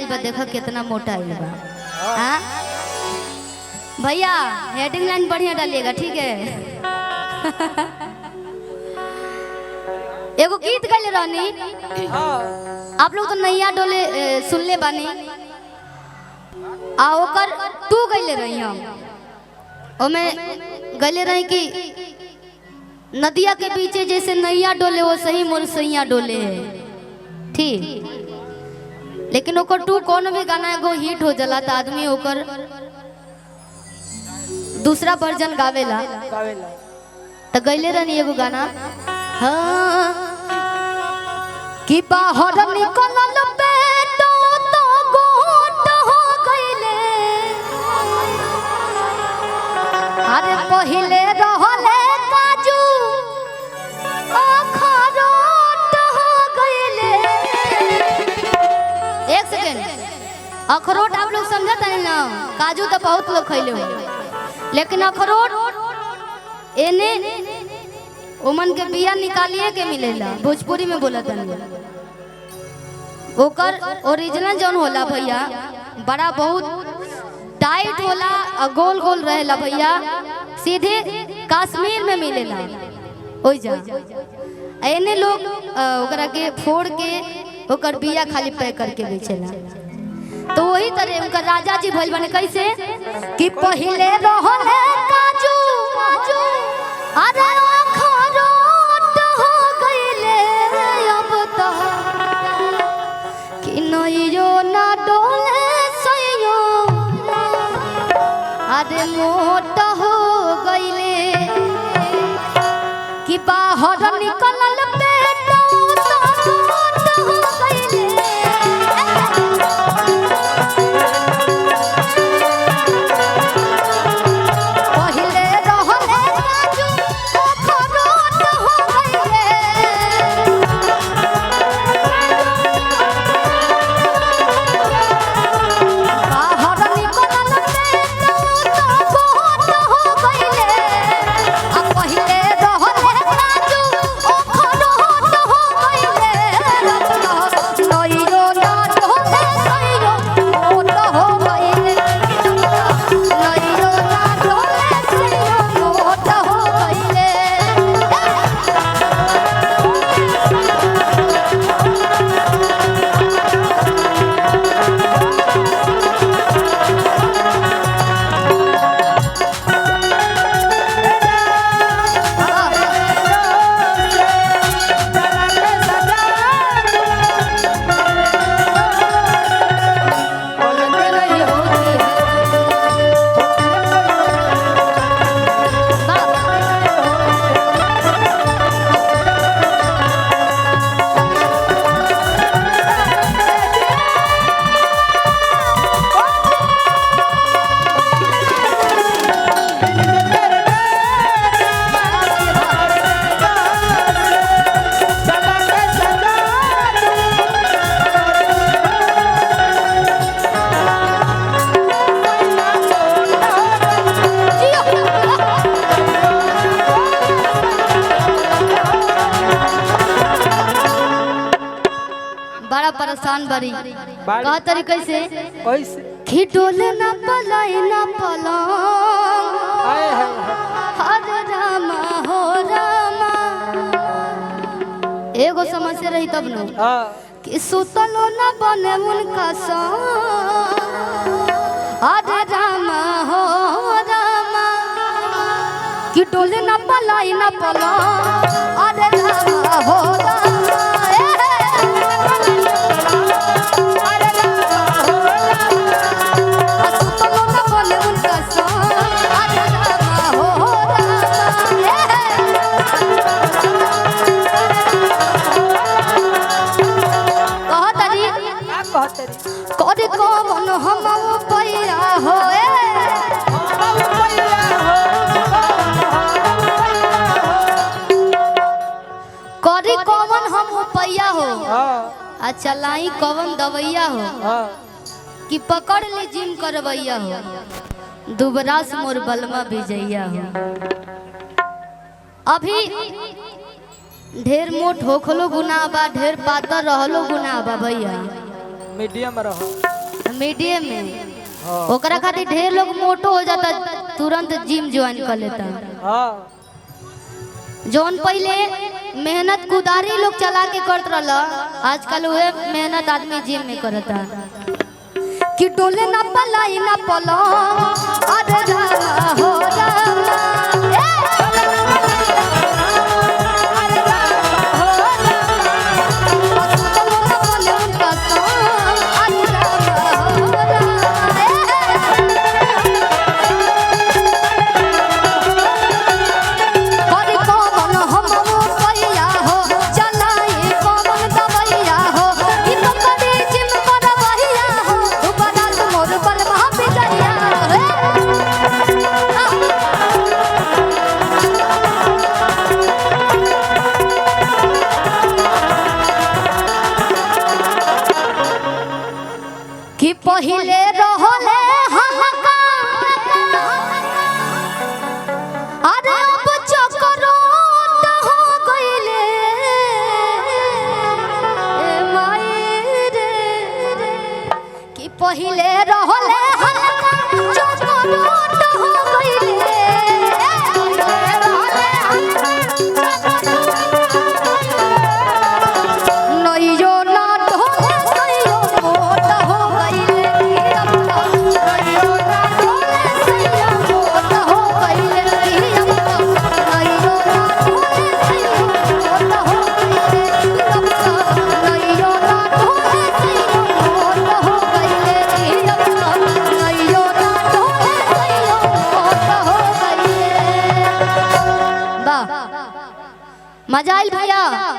आइल बा, देखा कितना मोटा आइल बा। हाँ भैया हेडिंग लाइन बढ़िया डालिएगा, ठीक है। एगो गीत गाइले रहनी, आप लोग तो नैया डोले सुनले बानी, आ ओकर तू गइले रही हम ओमे गइले रही कि नदिया के बीचे जैसे नैया डोले वो सही मोर सैया डोले है, ठीक। लेकिन ओकर टू कौन भी गाना एगो हिट हो जाला त आदमी ओकर दूसरा वर्जन गावेला, त गइले रहनी एगो गाना। हाँ कि बाहर निकलल बेटो तो गोट हो गइले, अरे पहिले रहले काजू अखरोट हो गइले। एक सेकंड, अखरोट आप लोग समझत नहीं ना, काजू तो बहुत लोग खइले हो, लेकिन अखरोट एने ओमन के बिया निकालिए के मिलेला, भोजपुरी में बोला था। ओकर ओरिजिनल जौन होला भैया बड़ा बहुत टाइट होला और गोल गोल रहेला भैया, सीधे कश्मीर में मिलेला ओइ जा। एने लोग ओकरा के फोड़ के ओकर बिया खाली पैक करके बेचेला। तो वही तरह उनका राजा जी भइल बने कैसे कि पहिले रहले काजू अरे अखरोट हो गइले, अब तो कि नैयो ना डोले सैयो अरे मोट हो गइले, कि बाहर निकलल बेटो तो मोट हो गइले। बड़ा परेशान बड़ी कहा तरीके से कि डोले ना पलाई ना पलंग, हरे रामा हो रामा। एगो समस्या रही तब न कि सुतलो ना बने उनका संग, हरे रामा हो रामा। कि डोले ना पलाई ना पलंग, हरे रामा हो रामा। करी कमन हम पैया हो, करी कमन हम पैया हो, अच्छा लाई कवन दवैया हो, कि पकड़ ले जिम करवैया हो, दुबरास मोर बलमा विजैया हो। अभी ढेर मोट होखलो गुनाह बा, ढेर पातर रहलो गुनाह बा भैया। मीडियम रहो। मीडियम में ओकरा खातिर ढेर लोग मोटो हो जाता, तुरंत जिम ज्वाइन कर लेता। हाँ जौन पहले मेहनत कुदारी लोग चला के करत रहला, आजकल वे मेहनत आदमी जिम में करता। कि डोले ना पलाई ना पलो अरे रामा हो रामा, कि पहिले रहले हमका अरे अब चकरोट हो गइले ए माई रे। कि पहिले रहले